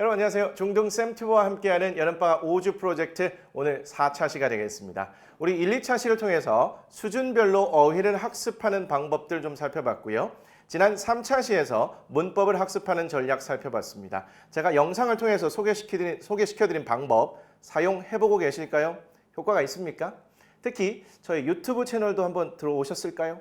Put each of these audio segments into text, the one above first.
여러분 안녕하세요. 중등쌤 튜버와 함께하는 여름방학 5주 프로젝트 오늘 4차 시가 되겠습니다. 우리 1, 2차 시를 통해서 수준별로 어휘를 학습하는 방법들 좀 살펴봤고요. 지난 3차 시에서 문법을 학습하는 전략 살펴봤습니다. 제가 영상을 통해서 소개시켜드린 방법 사용해보고 계실까요? 효과가 있습니까? 특히 저희 유튜브 채널도 한번 들어오셨을까요?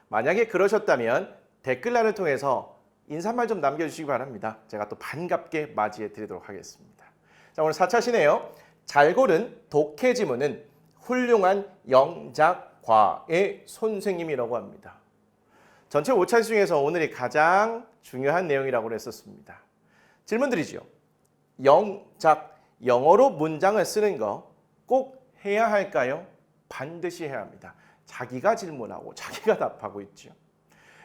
만약에 그러셨다면 댓글란을 통해서 인사말 좀 남겨주시기 바랍니다. 제가 또 반갑게 맞이해 드리도록 하겠습니다. 자, 오늘 4차 시네요. 잘 고른 독해 지문은 훌륭한 영작과의 선생님이라고 합니다. 전체 5차 시 중에서 오늘이 가장 중요한 내용이라고 했었습니다. 질문 드리죠. 영작, 영어로 문장을 쓰는 거 꼭 해야 할까요? 반드시 해야 합니다. 자기가 질문하고 자기가 답하고 있죠.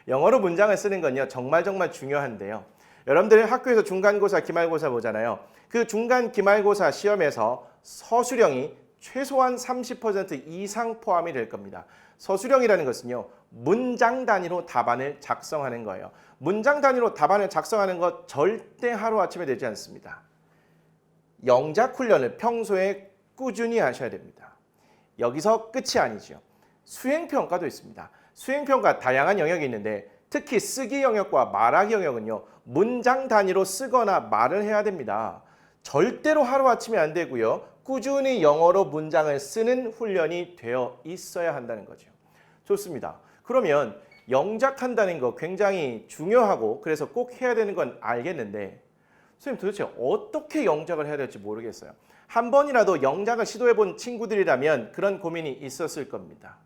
영어로 문장을 쓰는 건요 정말 중요한데요. 여러분들 학교에서 중간고사, 기말고사 보잖아요. 그 중간 기말고사 시험에서 서술형이 최소한 30% 이상 포함이 될 겁니다. 서술형이라는 것은요 문장 단위로 답안을 작성하는 거예요. 문장 단위로 답안을 작성하는 것 절대 하루아침에 되지 않습니다. 영작 훈련을 평소에 꾸준히 하셔야 됩니다. 여기서 끝이 아니죠. 수행평가도 있습니다. 수행평가 다양한 영역이 있는데 특히 쓰기 영역과 말하기 영역은요. 문장 단위로 쓰거나 말을 해야 됩니다. 절대로 하루아침에 안 되고요. 꾸준히 영어로 문장을 쓰는 훈련이 되어 있어야 한다는 거죠. 좋습니다. 그러면 영작한다는 거 굉장히 중요하고 그래서 꼭 해야 되는 건 알겠는데 선생님 도대체 어떻게 영작을 해야 될지 모르겠어요. 한 번이라도 영작을 시도해 본 친구들이라면 그런 고민이 있었을 겁니다.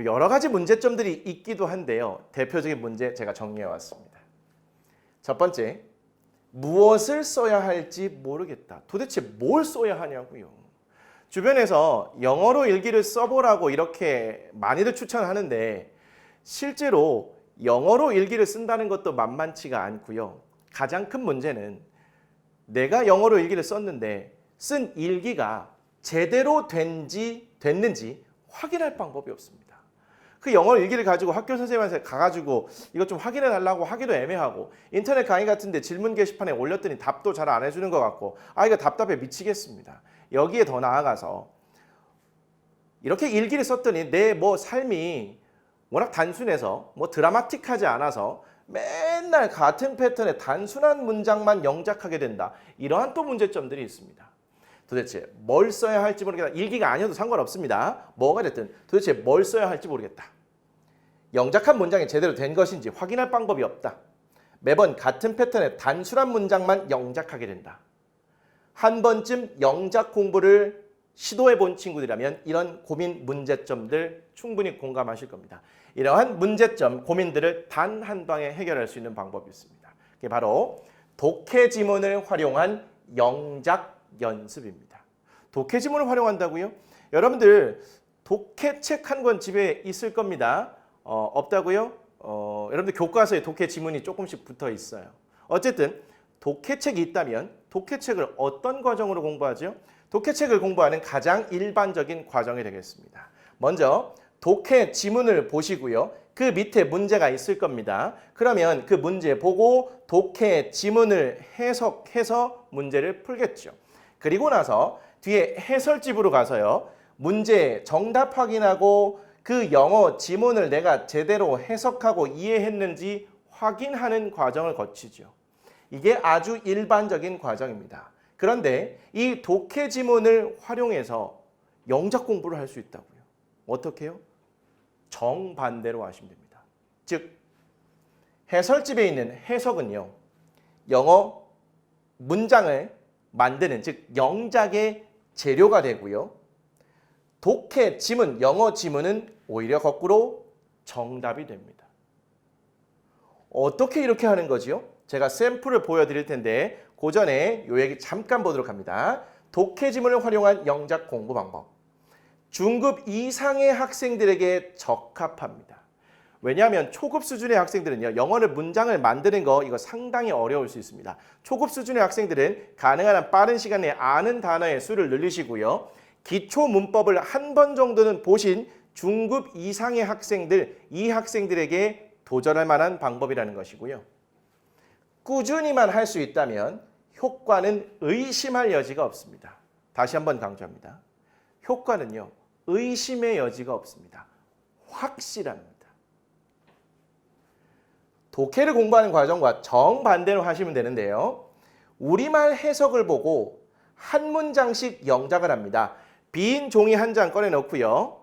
여러 가지 문제점들이 있기도 한데요. 대표적인 문제 제가 정리해 왔습니다. 첫 번째, 무엇을 써야 할지 모르겠다. 도대체 뭘 써야 하냐고요. 주변에서 영어로 일기를 써보라고 이렇게 많이들 추천하는데 실제로 영어로 일기를 쓴다는 것도 만만치가 않고요. 가장 큰 문제는 내가 영어로 일기를 썼는데 쓴 일기가 제대로 됐는지 확인할 방법이 없습니다. 그 영어 일기를 가지고 학교 선생님한테 가가지고 이것 좀 확인해 달라고 하기도 애매하고 인터넷 강의 같은데 질문 게시판에 올렸더니 답도 잘 안 해주는 것 같고 이거 답답해 미치겠습니다. 여기에 더 나아가서 이렇게 일기를 썼더니 내 삶이 워낙 단순해서 드라마틱하지 않아서 맨날 같은 패턴의 단순한 문장만 영작하게 된다. 이러한 또 문제점들이 있습니다. 도대체 뭘 써야 할지 모르겠다. 일기가 아니어도 상관없습니다. 뭐가 됐든 도대체 뭘 써야 할지 모르겠다. 영작한 문장이 제대로 된 것인지 확인할 방법이 없다. 매번 같은 패턴의 단순한 문장만 영작하게 된다. 한 번쯤 영작 공부를 시도해 본 친구들이라면 이런 고민, 문제점들 충분히 공감하실 겁니다. 이러한 문제점, 고민들을 단 한 방에 해결할 수 있는 방법이 있습니다. 그게 바로 독해 지문을 활용한 영작 연습입니다. 독해 지문을 활용한다고요? 여러분들 독해책 한 권 집에 있을 겁니다. 없다고요? 여러분들 교과서에 독해 지문이 조금씩 붙어 있어요. 어쨌든 독해책이 있다면 독해책을 어떤 과정으로 공부하죠? 독해책을 공부하는 가장 일반적인 과정이 되겠습니다. 먼저 독해 지문을 보시고요. 그 밑에 문제가 있을 겁니다. 그러면 그 문제 보고 독해 지문을 해석해서 문제를 풀겠죠. 그리고 나서 뒤에 해설집으로 가서요. 문제 정답 확인하고 그 영어 지문을 내가 제대로 해석하고 이해했는지 확인하는 과정을 거치죠. 이게 아주 일반적인 과정입니다. 그런데 이 독해 지문을 활용해서 영작 공부를 할 수 있다고요. 어떻게 해요? 정반대로 하시면 됩니다. 즉 해설집에 있는 해석은요. 영어 문장을 만드는 즉 영작의 재료가 되고요. 독해 지문, 영어 지문은 오히려 거꾸로 정답이 됩니다. 어떻게 이렇게 하는 거지요? 제가 샘플을 보여드릴 텐데 그 전에 요 얘기 잠깐 보도록 합니다. 독해 지문을 활용한 영작 공부 방법. 중급 이상의 학생들에게 적합합니다. 왜냐하면 초급 수준의 학생들은요. 영어를 문장을 만드는 거 이거 상당히 어려울 수 있습니다. 초급 수준의 학생들은 가능한 한 빠른 시간 내에 아는 단어의 수를 늘리시고요. 기초 문법을 한 번 정도는 보신 중급 이상의 학생들, 이 학생들에게 도전할 만한 방법이라는 것이고요. 꾸준히만 할 수 있다면 효과는 의심할 여지가 없습니다. 다시 한번 강조합니다. 효과는요, 의심의 여지가 없습니다. 확실합니다. 독해를 공부하는 과정과 정반대로 하시면 되는데요. 우리말 해석을 보고 한 문장씩 영작을 합니다. 빈 종이 한 장 꺼내놓고요.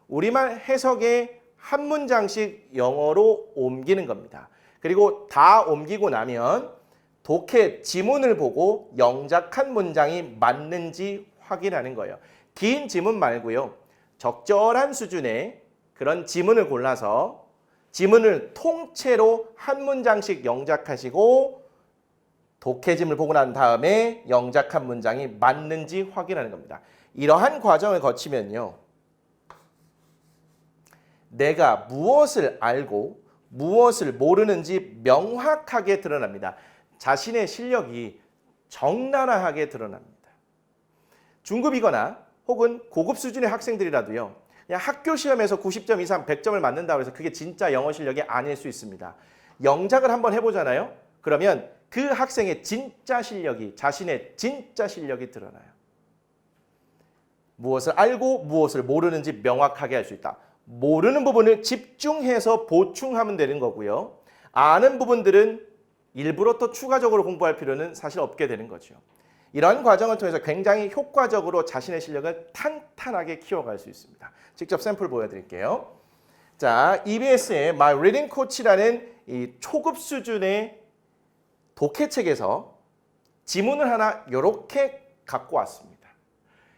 우리말 해석에 한 문장씩 영어로 옮기는 겁니다. 그리고 다 옮기고 나면 독해 지문을 보고 영작한 문장이 맞는지 확인하는 거예요. 긴 지문 말고요. 적절한 수준의 그런 지문을 골라서 지문을 통째로 한 문장씩 영작하시고 독해짐을 보고 난 다음에 영작한 문장이 맞는지 확인하는 겁니다. 이러한 과정을 거치면요. 내가 무엇을 알고 무엇을 모르는지 명확하게 드러납니다. 자신의 실력이 적나라하게 드러납니다. 중급이거나 혹은 고급 수준의 학생들이라도요. 그냥 학교 시험에서 90점 이상 100점을 맞는다고 해서 그게 진짜 영어 실력이 아닐 수 있습니다. 영작을 한번 해보잖아요. 그러면 그 학생의 진짜 실력이, 자신의 진짜 실력이 드러나요. 무엇을 알고 무엇을 모르는지 명확하게 할 수 있다. 모르는 부분을 집중해서 보충하면 되는 거고요. 아는 부분들은 일부러 또 추가적으로 공부할 필요는 사실 없게 되는 거죠. 이런 과정을 통해서 굉장히 효과적으로 자신의 실력을 탄탄하게 키워갈 수 있습니다. 직접 샘플 보여드릴게요. 자, EBS의 My Reading Coach라는 이 초급 수준의 독해책에서 지문을 하나 이렇게 갖고 왔습니다.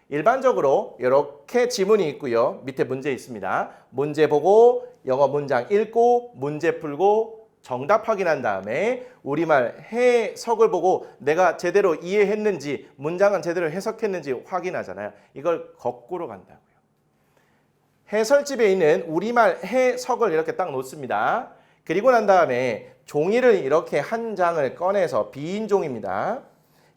일반적으로 이렇게 지문이 있고요. 밑에 문제 있습니다. 문제 보고 영어 문장 읽고 문제 풀고 정답 확인한 다음에 우리말 해석을 보고 내가 제대로 이해했는지 문장은 제대로 해석했는지 확인하잖아요. 이걸 거꾸로 간다고요. 해설집에 있는 우리말 해석을 이렇게 딱 놓습니다. 그리고 난 다음에 종이를 이렇게 한 장을 꺼내서 빈 종입니다.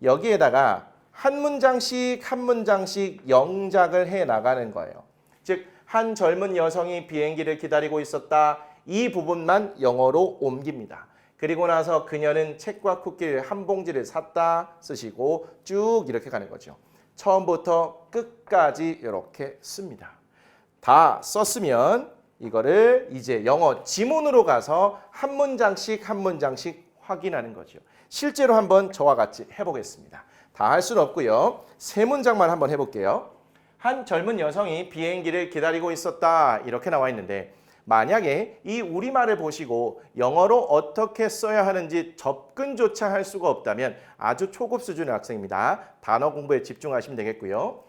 여기에다가 한 문장씩 영작을 해 나가는 거예요. 즉, 한 젊은 여성이 비행기를 기다리고 있었다. 이 부분만 영어로 옮깁니다. 그리고 나서 그녀는 책과 쿠키를 한 봉지를 샀다 쓰시고 쭉 이렇게 가는 거죠. 처음부터 끝까지 이렇게 씁니다. 다 썼으면 이거를 이제 영어 지문으로 가서 한 문장씩 확인하는 거죠. 실제로 한번 저와 같이 해보겠습니다. 다 할 수는 없고요. 세 문장만 한번 해볼게요. 한 젊은 여성이 비행기를 기다리고 있었다. 이렇게 나와 있는데 만약에 이 우리말을 보시고 영어로 어떻게 써야 하는지 접근조차 할 수가 없다면 아주 초급 수준의 학생입니다. 단어 공부에 집중하시면 되겠고요.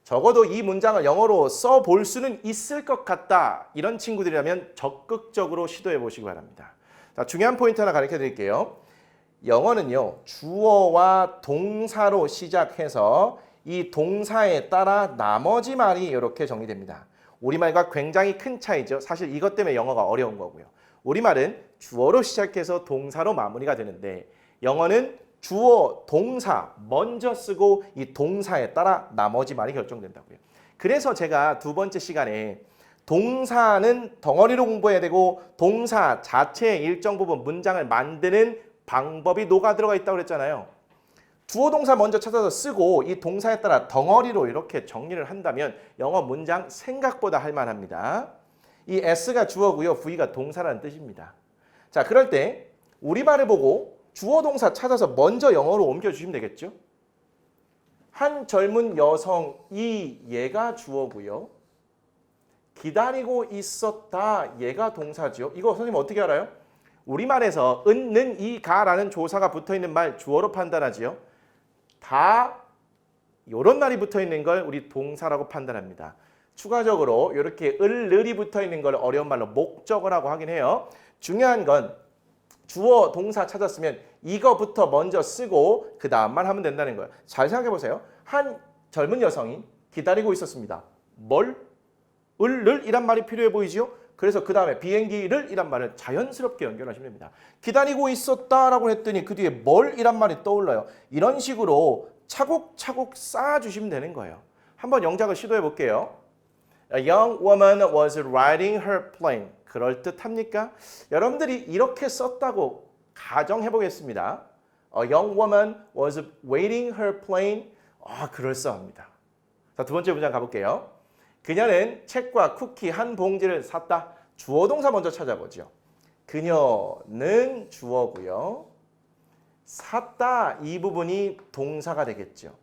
적어도 이 문장을 영어로 써볼 수는 있을 것 같다. 이런 친구들이라면 적극적으로 시도해 보시기 바랍니다. 자, 중요한 포인트 하나 가르쳐 드릴게요. 영어는요. 주어와 동사로 시작해서 이 동사에 따라 나머지 말이 이렇게 정리됩니다. 우리말과 굉장히 큰 차이죠. 사실 이것 때문에 영어가 어려운 거고요. 우리말은 주어로 시작해서 동사로 마무리가 되는데 영어는 주어, 동사 먼저 쓰고 이 동사에 따라 나머지 말이 결정된다고요. 그래서 제가 두 번째 시간에 동사는 덩어리로 공부해야 되고 동사 자체의 일정 부분 문장을 만드는 방법이 녹아 들어가 있다고 그랬잖아요. 주어 동사 먼저 찾아서 쓰고 이 동사에 따라 덩어리로 이렇게 정리를 한다면 영어 문장 생각보다 할만합니다. 이 S가 주어고요. V가 동사라는 뜻입니다. 자, 그럴 때 우리말을 보고 주어 동사 찾아서 먼저 영어로 옮겨주시면 되겠죠. 한 젊은 여성이 얘가 주어고요. 기다리고 있었다 얘가 동사죠. 이거 선생님 어떻게 알아요? 우리말에서 은, 는, 이, 가라는 조사가 붙어있는 말 주어로 판단하지요. 다 이런 말이 붙어있는 걸 우리 동사라고 판단합니다. 추가적으로 이렇게 을, 늘이 붙어있는 걸 어려운 말로 목적어라고 하긴 해요. 중요한 건 주어, 동사 찾았으면 이거부터 먼저 쓰고 그 다음만 하면 된다는 거예요. 잘 생각해 보세요. 한 젊은 여성이 기다리고 있었습니다. 뭘? 을, 늘 이란 말이 필요해 보이지요? 그래서 그 다음에 비행기를 이란 말을 자연스럽게 연결하시면 됩니다. 기다리고 있었다라고 했더니 그 뒤에 뭘 이란 말이 떠올라요. 이런 식으로 차곡차곡 쌓아주시면 되는 거예요. 한번 영작을 시도해 볼게요. A young woman was riding her plane. 그럴듯합니까? 여러분들이 이렇게 썼다고 가정해 보겠습니다. A young woman was waiting her plane. 아, 그럴싸합니다. 자, 두 번째 문장 가볼게요. 그녀는 책과 쿠키 한 봉지를 샀다. 주어 동사 먼저 찾아보죠. 그녀는 주어고요. 샀다 이 부분이 동사가 되겠죠.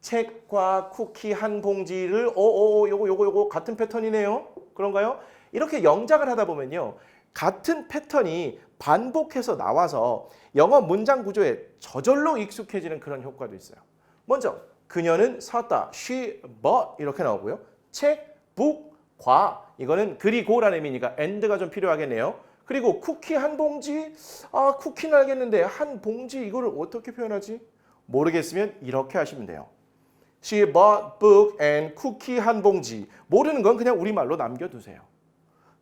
책과 쿠키 한 봉지를 요거 같은 패턴이네요. 그런가요? 이렇게 영작을 하다 보면요. 같은 패턴이 반복해서 나와서 영어 문장 구조에 저절로 익숙해지는 그런 효과도 있어요. 먼저 그녀는 샀다. She bought 이렇게 나오고요. 책, book, 과 이거는 그리고라는 의미니까 and가 좀 필요하겠네요. 그리고 쿠키 한 봉지, 아 쿠키는 알겠는데 한 봉지 이거를 어떻게 표현하지? 모르겠으면 이렇게 하시면 돼요. She bought book and 쿠키 한 봉지. 모르는 건 그냥 우리말로 남겨두세요.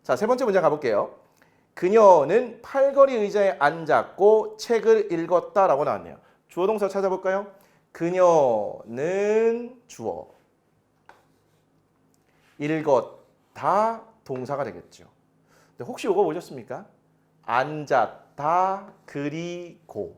자, 세 번째 문제 가볼게요. 그녀는 팔걸이 의자에 앉았고 책을 읽었다라고 나왔네요. 주어 동사 찾아볼까요? 그녀는 주어, 읽었다 동사가 되겠죠. 근데 혹시 이거 보셨습니까? 앉았다 그리고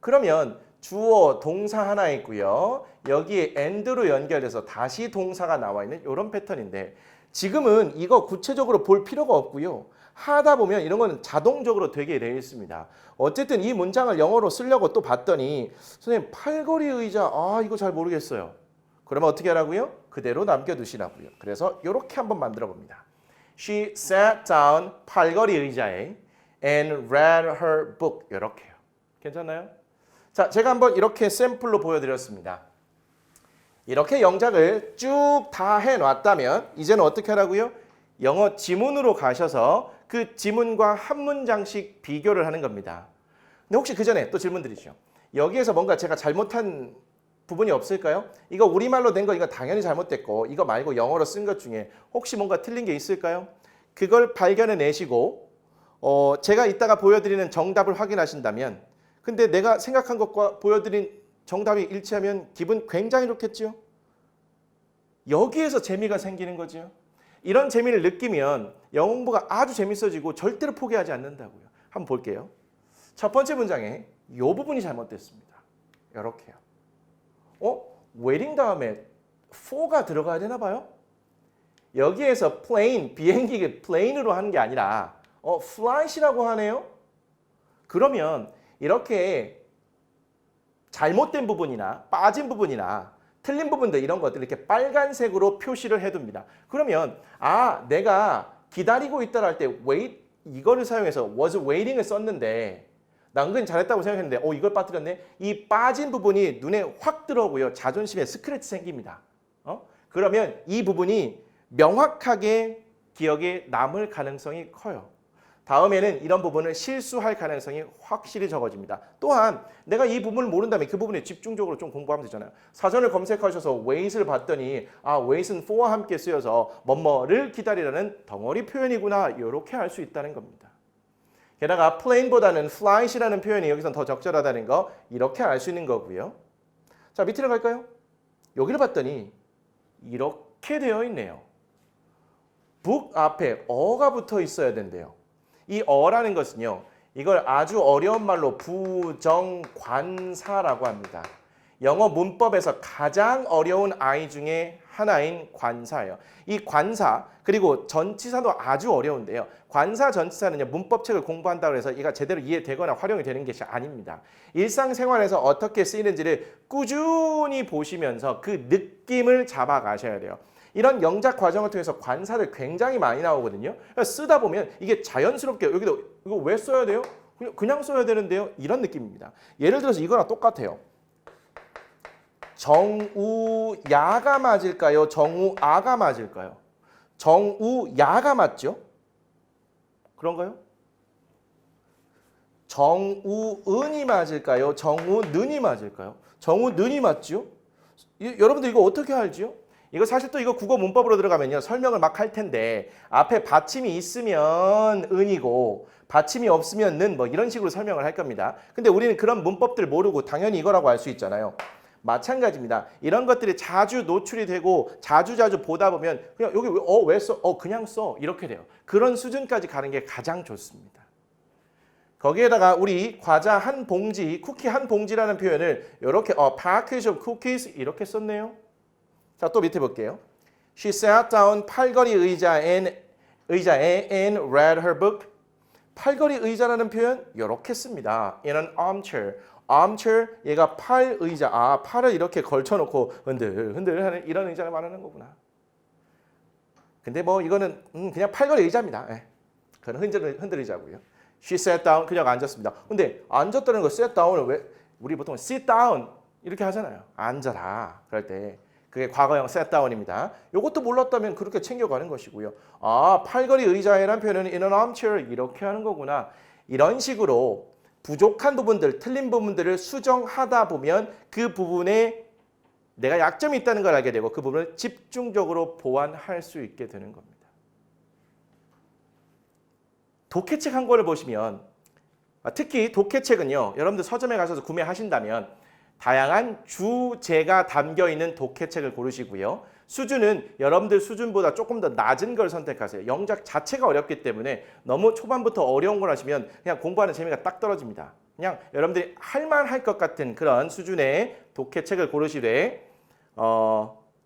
그러면 주어 동사 하나 있고요. 여기에 and로 연결돼서 다시 동사가 나와 있는 이런 패턴인데 지금은 이거 구체적으로 볼 필요가 없고요. 하다 보면 이런 거는 자동적으로 되게 되어 있습니다. 어쨌든 이 문장을 영어로 쓰려고 또 봤더니 선생님 팔걸이 의자 이거 잘 모르겠어요. 그러면 어떻게 하라고요? 그대로 남겨두시라고요. 그래서 이렇게 한번 만들어 봅니다. She sat down 팔걸이 의자에 and read her book. 이렇게요. 괜찮나요? 자, 제가 한번 이렇게 샘플로 보여드렸습니다. 이렇게 영작을 쭉 다 해놨다면 이제는 어떻게 하라고요? 영어 지문으로 가셔서 그 지문과 한 문장씩 비교를 하는 겁니다. 근데 혹시 그 전에 또 질문 드리죠. 여기에서 뭔가 제가 잘못한 부분이 없을까요? 이거 우리말로 된 거 이거 당연히 잘못됐고 이거 말고 영어로 쓴 것 중에 혹시 뭔가 틀린 게 있을까요? 그걸 발견해 내시고 제가 이따가 보여드리는 정답을 확인하신다면 근데 내가 생각한 것과 보여드린 정답이 일치하면 기분 굉장히 좋겠죠? 여기에서 재미가 생기는 거죠. 이런 재미를 느끼면 영어 공부가 아주 재밌어지고 절대로 포기하지 않는다고요. 한번 볼게요. 첫 번째 문장에 이 부분이 잘못됐습니다. 이렇게요. waiting 다음에 for가 들어가야 되나 봐요? 여기에서 plane, 비행기 plane으로 하는 게 아니라 flight이라고 하네요. 그러면 이렇게 잘못된 부분이나 빠진 부분이나 틀린 부분들 이런 것들 이렇게 빨간색으로 표시를 해둡니다. 그러면 내가 기다리고 있다라 할 때 wait 이거를 사용해서 was waiting을 썼는데 나 은근히 잘했다고 생각했는데 이걸 빠뜨렸네. 이 빠진 부분이 눈에 확 들어오고요. 자존심에 스크래치 생깁니다. 그러면 이 부분이 명확하게 기억에 남을 가능성이 커요. 다음에는 이런 부분을 실수할 가능성이 확실히 적어집니다. 또한 내가 이 부분을 모른다면 그 부분에 집중적으로 좀 공부하면 되잖아요. 사전을 검색하셔서 wait을 봤더니 wait은 for와 함께 쓰여서 뭐뭐를 기다리라는 덩어리 표현이구나 이렇게 알 수 있다는 겁니다. 게다가 plane보다는 flight이라는 표현이 여기서 더 적절하다는 거 이렇게 알 수 있는 거고요. 자, 밑으로 갈까요? 여기를 봤더니 이렇게 되어 있네요. book 앞에 어가 붙어 있어야 된대요. 이 어라는 것은요. 이걸 아주 어려운 말로 부정관사라고 합니다. 영어 문법에서 가장 어려운 I 중에 하나인 관사예요. 이 관사 그리고 전치사도 아주 어려운데요. 관사 전치사는요. 문법책을 공부한다고 해서 이가 제대로 이해되거나 활용이 되는 것이 아닙니다. 일상생활에서 어떻게 쓰이는지를 꾸준히 보시면서 그 느낌을 잡아가셔야 돼요. 이런 영작 과정을 통해서 관사를 굉장히 많이 나오거든요. 쓰다 보면 이게 자연스럽게 여기도 이거 왜 써야 돼요? 그냥 써야 되는데요. 이런 느낌입니다. 예를 들어서 이거랑 똑같아요. 정우야가 맞을까요? 정우아가 맞을까요? 정우야가 맞죠? 그런가요? 정우은이 맞을까요? 정우는이 맞을까요? 정우는이 맞죠? 여러분들 이거 어떻게 알죠? 이거 사실 또 이거 국어 문법으로 들어가면요. 설명을 막 할 텐데 앞에 받침이 있으면 은이고 받침이 없으면 는 뭐 이런 식으로 설명을 할 겁니다. 근데 우리는 그런 문법들 모르고 당연히 이거라고 알 수 있잖아요. 마찬가지입니다. 이런 것들이 자주 노출이 되고 자주 보다 보면 그냥 여기 왜 써? 그냥 써. 이렇게 돼요. 그런 수준까지 가는 게 가장 좋습니다. 거기에다가 우리 과자 한 봉지, 쿠키 한 봉지라는 표현을 이렇게 package of cookies 이렇게 썼네요. 자, 또 밑에 볼게요. She sat down 팔걸이 의자에 and read her book. 팔걸이 의자라는 표현 이렇게 씁니다. In an armchair. armchair 얘가 팔 의자. 팔을 이렇게 걸쳐놓고 흔들흔들 하는 이런 의자를 말하는 거구나. 근데 뭐 이거는 그냥 팔걸이 의자입니다. 그건 흔들 의자고요. She sat down. 그녀가 앉았습니다. 근데 앉았다는 거 sat down을 왜 우리 보통 sit down 이렇게 하잖아요. 앉아라. 그럴 때 그게 과거형 sat down입니다. 이것도 몰랐다면 그렇게 챙겨가는 것이고요. 팔걸이 의자에란 표현은 in an armchair 이렇게 하는 거구나. 이런 식으로 부족한 부분들, 틀린 부분들을 수정하다 보면 그 부분에 내가 약점이 있다는 걸 알게 되고 그 부분을 집중적으로 보완할 수 있게 되는 겁니다. 독해책 한 권을 보시면 특히 독해책은요. 여러분들 서점에 가셔서 구매하신다면 다양한 주제가 담겨있는 독해책을 고르시고요. 수준은 여러분들 수준보다 조금 더 낮은 걸 선택하세요. 영작 자체가 어렵기 때문에 너무 초반부터 어려운 걸 하시면 그냥 공부하는 재미가 딱 떨어집니다. 그냥 여러분들이 할만할 것 같은 그런 수준의 독해책을 고르시되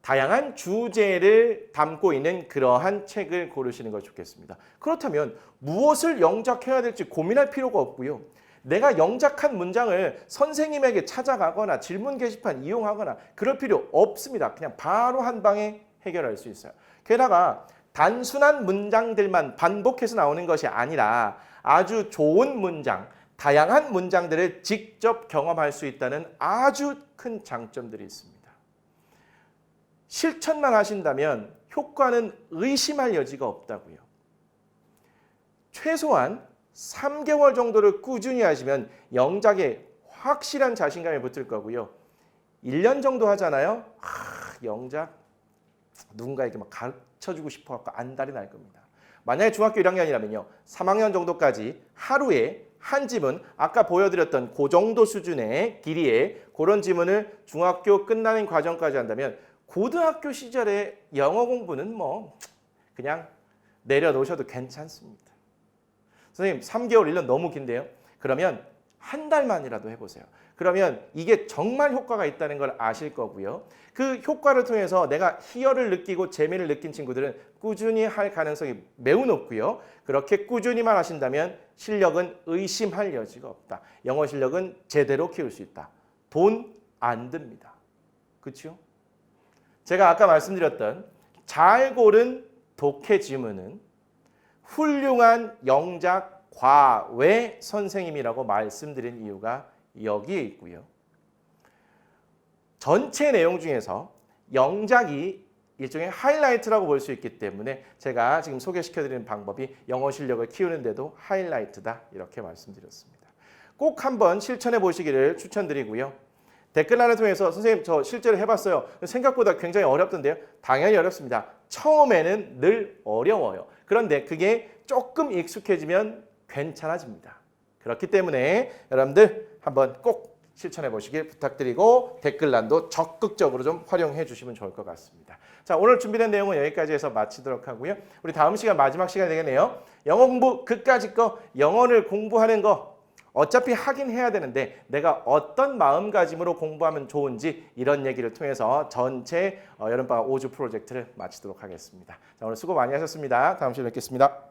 다양한 주제를 담고 있는 그러한 책을 고르시는 걸 좋겠습니다. 그렇다면 무엇을 영작해야 될지 고민할 필요가 없고요. 내가 영작한 문장을 선생님에게 찾아가거나 질문 게시판 이용하거나 그럴 필요 없습니다. 그냥 바로 한 방에 해결할 수 있어요. 게다가 단순한 문장들만 반복해서 나오는 것이 아니라 아주 좋은 문장, 다양한 문장들을 직접 경험할 수 있다는 아주 큰 장점들이 있습니다. 실천만 하신다면 효과는 의심할 여지가 없다고요. 최소한 3개월 정도를 꾸준히 하시면 영작에 확실한 자신감이 붙을 거고요. 1년 정도 하잖아요. 영작 누군가에게 막 가르쳐주고 싶어갖고 안달이 날 겁니다. 만약에 중학교 1학년이라면요. 3학년 정도까지 하루에 한 지문, 아까 보여드렸던 그 정도 수준의 길이의 그런 지문을 중학교 끝나는 과정까지 한다면 고등학교 시절의 영어 공부는 뭐 그냥 내려놓으셔도 괜찮습니다. 선생님 3개월, 1년 너무 긴데요. 그러면 한 달만이라도 해보세요. 그러면 이게 정말 효과가 있다는 걸 아실 거고요. 그 효과를 통해서 내가 희열을 느끼고 재미를 느낀 친구들은 꾸준히 할 가능성이 매우 높고요. 그렇게 꾸준히만 하신다면 실력은 의심할 여지가 없다. 영어 실력은 제대로 키울 수 있다. 돈 안 듭니다. 그렇죠? 제가 아까 말씀드렸던 잘 고른 독해 지문은 훌륭한 영작 과외 선생님이라고 말씀드린 이유가 여기에 있고요. 전체 내용 중에서 영작이 일종의 하이라이트라고 볼 수 있기 때문에 제가 지금 소개시켜드리는 방법이 영어 실력을 키우는 데도 하이라이트다 이렇게 말씀드렸습니다. 꼭 한번 실천해 보시기를 추천드리고요. 댓글란을 통해서 선생님 저 실제로 해봤어요. 생각보다 굉장히 어렵던데요. 당연히 어렵습니다. 처음에는 늘 어려워요. 그런데 그게 조금 익숙해지면 괜찮아집니다. 그렇기 때문에 여러분들 한번 꼭 실천해 보시길 부탁드리고 댓글란도 적극적으로 좀 활용해 주시면 좋을 것 같습니다. 자, 오늘 준비된 내용은 여기까지 해서 마치도록 하고요. 우리 다음 시간 마지막 시간이 되겠네요. 영어 공부 그까짓 거, 영어를 공부하는 거 어차피 하긴 해야 되는데 내가 어떤 마음가짐으로 공부하면 좋은지 이런 얘기를 통해서 전체 여름방학 5주 프로젝트를 마치도록 하겠습니다. 자, 오늘 수고 많이 하셨습니다. 다음 시간에 뵙겠습니다.